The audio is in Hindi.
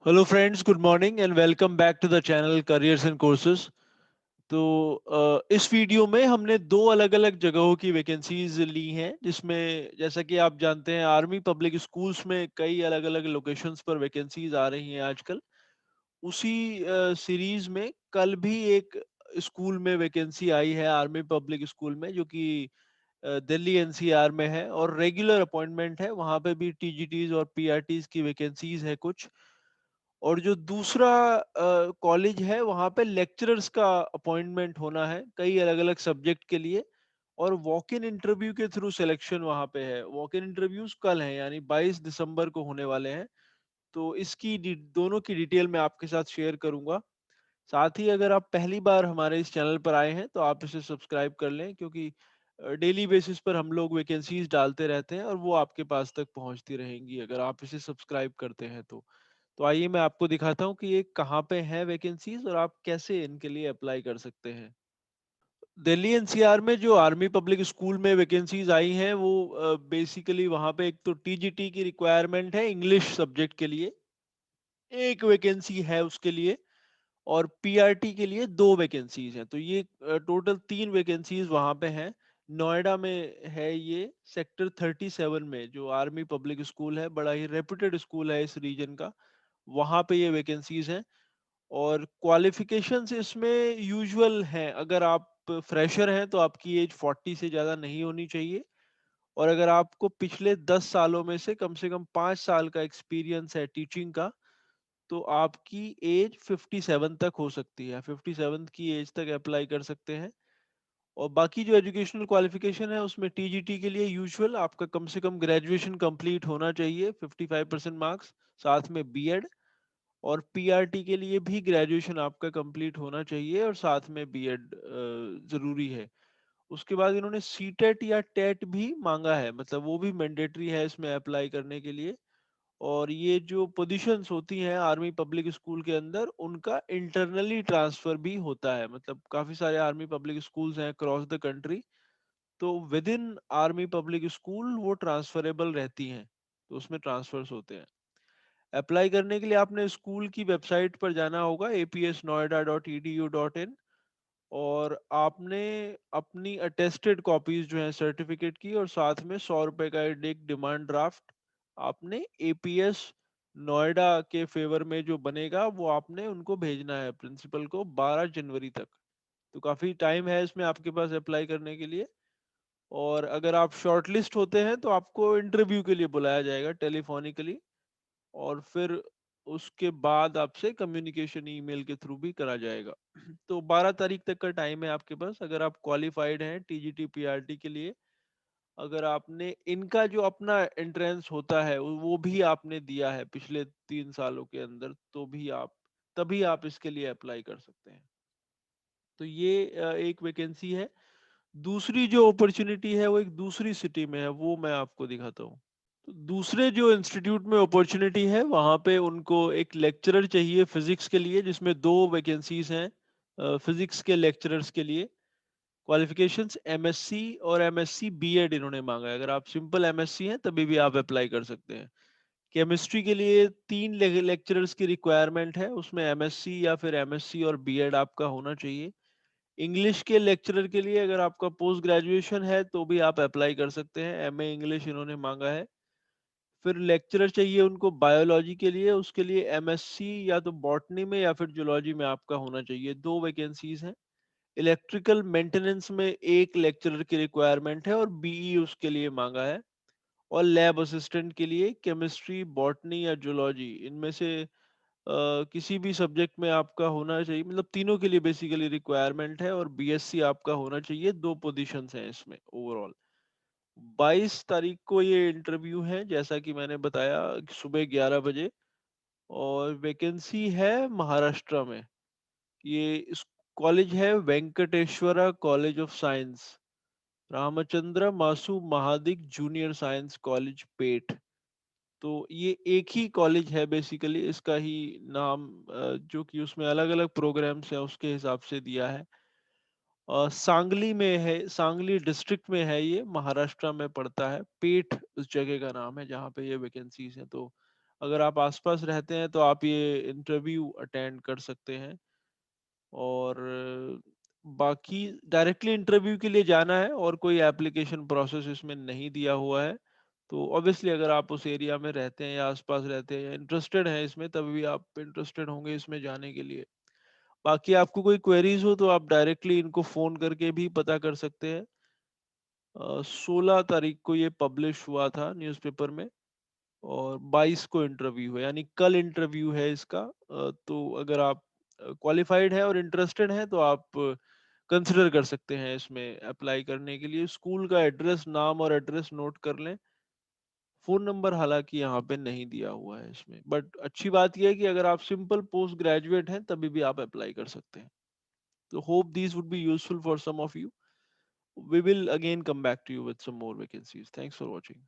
Hello friends, good morning and welcome back to the channel careers and courses. तो इस वीडियो में हमने दो अलग अलग जगहों की वैकेंसीज ली हैं, जिसमें जैसा कि आप जानते हैं आर्मी पब्लिक स्कूल्स में कई अलग अलग लोकेशंस पर वैकेंसीज आ रही हैं आजकल। उसी सीरीज में कल भी एक स्कूल में वैकेंसी आई है, आर्मी पब्लिक स्कूल में, जो कि दिल्ली एनसीआर में है और रेगुलर अपॉइंटमेंट है। वहाँ पे भी टीजीटीज और पीआरटीज की वैकेंसीज है कुछ। और जो दूसरा कॉलेज है वहाँ पे लेक्चरर्स का अपॉइंटमेंट होना है कई अलग अलग सब्जेक्ट के लिए, और वॉक इन इंटरव्यू के थ्रू सिलेक्शन वहाँ पे है। वॉक इन इंटरव्यूज कल हैं, यानी 22 दिसंबर को होने वाले हैं। तो इसकी दोनों की डिटेल मैं आपके साथ शेयर करूंगा। साथ ही अगर आप पहली बार हमारे इस चैनल पर आए हैं तो आप इसे सब्सक्राइब कर लें, क्योंकि डेली बेसिस पर हम लोग वैकेंसीज डालते रहते हैं और वो आपके पास तक पहुंचती रहेंगी अगर आप इसे सब्सक्राइब करते हैं तो आइए मैं आपको दिखाता हूँ कि ये कहाँ पे है वैकेंसीज और आप कैसे इनके लिए अप्लाई कर सकते हैं। दिल्ली एनसीआर में जो आर्मी पब्लिक स्कूल में वैकेंसीज आई हैं वो बेसिकली वहाँ पे एक तो टीजीटी की रिक्वायरमेंट है इंग्लिश सब्जेक्ट के लिए, एक वैकेंसी है उसके लिए, और पीआरटी के लिए दो वैकेंसीज हैं। तो ये टोटल तीन वैकेंसीज वहाँ पे हैं। नोएडा में है ये, सेक्टर 37 में, जो आर्मी पब्लिक स्कूल है, बड़ा ही रेपुटेड स्कूल है इस रीजन का। वहाँ पे ये वैकेंसीज हैं। और क्वालिफिकेशंस इसमें यूजुअल हैं। अगर आप फ्रेशर हैं तो आपकी एज 40 से ज़्यादा नहीं होनी चाहिए, और अगर आपको पिछले 10 सालों में से कम 5 साल का एक्सपीरियंस है टीचिंग का, तो आपकी एज 57 तक हो सकती है। 57 की एज तक अप्लाई कर सकते हैं। और बाकी जो एजुकेशनल क्वालिफिकेशन है उसमें टीजीटी के लिए यूजुअल आपका कम से कम ग्रेजुएशन कंप्लीट होना चाहिए, 55% मार्क्स, साथ में बीएड। और पीआरटी के लिए भी ग्रेजुएशन आपका कंप्लीट होना चाहिए और साथ में बीएड जरूरी है। उसके बाद इन्होंने सीटेट या टेट भी मांगा है, मतलब वो भी मैंडेटरी है इसमें अप्लाई करने के लिए। और ये जो पोजीशंस होती हैं आर्मी पब्लिक स्कूल के अंदर, उनका इंटरनली ट्रांसफर भी होता है। मतलब काफी सारे आर्मी पब्लिक स्कूल्स हैं अक्रॉस द कंट्री, तो with in army public school वो ट्रांसफरेबल रहती हैं, तो उसमें ट्रांसफर्स होते हैं। अप्लाई करने के लिए आपने स्कूल की वेबसाइट पर जाना होगा, apsnoida.edu.in, और आपने अपनी अटेस्टेड कॉपीज जो हैं सर्टिफिकेट की, और साथ में 100 रुपए का एक डिमांड ड्राफ्ट आपने एपीएस नोएडा के फेवर में जो बनेगा वो आपने उनको भेजना है प्रिंसिपल को 12 जनवरी तक। तो काफी टाइम है इसमें आपके पास अप्लाई करने के लिए। और अगर आप शॉर्टलिस्ट होते हैं तो आपको इंटरव्यू के लिए बुलाया जाएगा टेलीफोनिकली, और फिर उसके बाद आपसे कम्युनिकेशन ईमेल के थ्रू भी करा जाएगा। तो 12 तारीख तक का टाइम है आपके पास, अगर आप क्वालिफाइड हैं टीजीटी पीआरटी के लिए। अगर आपने इनका जो अपना एंट्रेंस होता है वो भी आपने दिया है पिछले 3 सालों के अंदर, तो भी आप तभी आप इसके लिए अप्लाई कर सकते हैं। तो ये एक वैकेंसी है। दूसरी जो अपॉर्चुनिटी है वो एक दूसरी सिटी में है, वो मैं आपको दिखाता हूँ। तो दूसरे जो इंस्टीट्यूट में अपॉर्चुनिटी है वहाँ पे उनको एक लेक्चरर चाहिए फिजिक्स के लिए, जिसमें दो वैकेंसीज हैं फिजिक्स के लेक्चरर्स के लिए। क्वालिफिकेशंस एमएससी और एमएससी बीएड इन्होंने मांगा है। अगर आप सिंपल एमएससी हैं तभी भी आप अप्लाई कर सकते हैं। केमिस्ट्री के लिए तीन लेक्चरर्स की रिक्वायरमेंट है, उसमें एमएससी या फिर एमएससी और बीएड आपका होना चाहिए। इंग्लिश के लेक्चरर के लिए अगर आपका पोस्ट ग्रेजुएशन है तो भी आप अप्लाई कर सकते हैं, एमए इंग्लिश इन्होंने मांगा है। फिर लेक्चरर चाहिए उनको बायोलॉजी के लिए, उसके लिए एमएससी या तो बॉटनी में या फिर जूलॉजी में आपका होना चाहिए। दो वैकेंसीज हैं। इलेक्ट्रिकल मेंटेनेंस में एक लेक्चरर की रिक्वायरमेंट है और बीई उसके लिए मांगा है। और लैब असिस्टेंट के लिए केमिस्ट्री, बॉटनी या जूलॉजी, इनमें से किसी भी सब्जेक्ट में आपका होना चाहिए। मतलब तीनों के लिए बेसिकली रिक्वायरमेंट है, और बीएससी आपका होना चाहिए। दो पोजीशंस हैं इसमें ओवरऑल। 22 तारीख को ये इंटरव्यू है, जैसा कि मैंने बताया, सुबह 11 बजे। और वैकेंसी है महाराष्ट्र में। ये इस कॉलेज है Venkateshwara college of science, Ramchandra Masu Mahadik junior science college, पेट। तो ये एक ही कॉलेज है बेसिकली, इसका ही नाम जो कि उसमें अलग अलग प्रोग्राम्स हैं उसके हिसाब से दिया है। सांगली में है, सांगली डिस्ट्रिक्ट में है, ये महाराष्ट्र में पड़ता है। पेठ उस जगह का नाम है जहाँ पे ये वैकेंसीज है। तो अगर आप आसपास रहते हैं तो आप ये इंटरव्यू अटेंड कर सकते हैं। और बाकी डायरेक्टली इंटरव्यू के लिए जाना है और कोई एप्लीकेशन प्रोसेस इसमें नहीं दिया हुआ है। तो ऑब्वियसली अगर आप उस एरिया में रहते हैं या आसपास रहते हैं या इंटरेस्टेड हैं इसमें, तभी आप इंटरेस्टेड होंगे इसमें जाने के लिए। बाकी आपको कोई क्वेरीज हो तो आप डायरेक्टली इनको फोन करके भी पता कर सकते हैं। 16 तारीख को ये पब्लिश हुआ था न्यूज़पेपर में और 22 को इंटरव्यू है, यानी कल इंटरव्यू है इसका। तो अगर आप क्वालिफाइड है और इंटरेस्टेड हैं तो आप कंसिडर कर सकते हैं इसमें अप्लाई करने के लिए। स्कूल का एड्रेस, नाम और एड्रेस नोट कर लें। फोन नंबर हालांकि यहाँ पे नहीं दिया हुआ है इसमें, बट अच्छी बात यह है कि अगर आप सिंपल पोस्ट ग्रेजुएट हैं तभी भी आप अप्लाई कर सकते हैं। तो hope these would be useful for some of you. We will again come back to you with some more vacancies. Thanks for watching.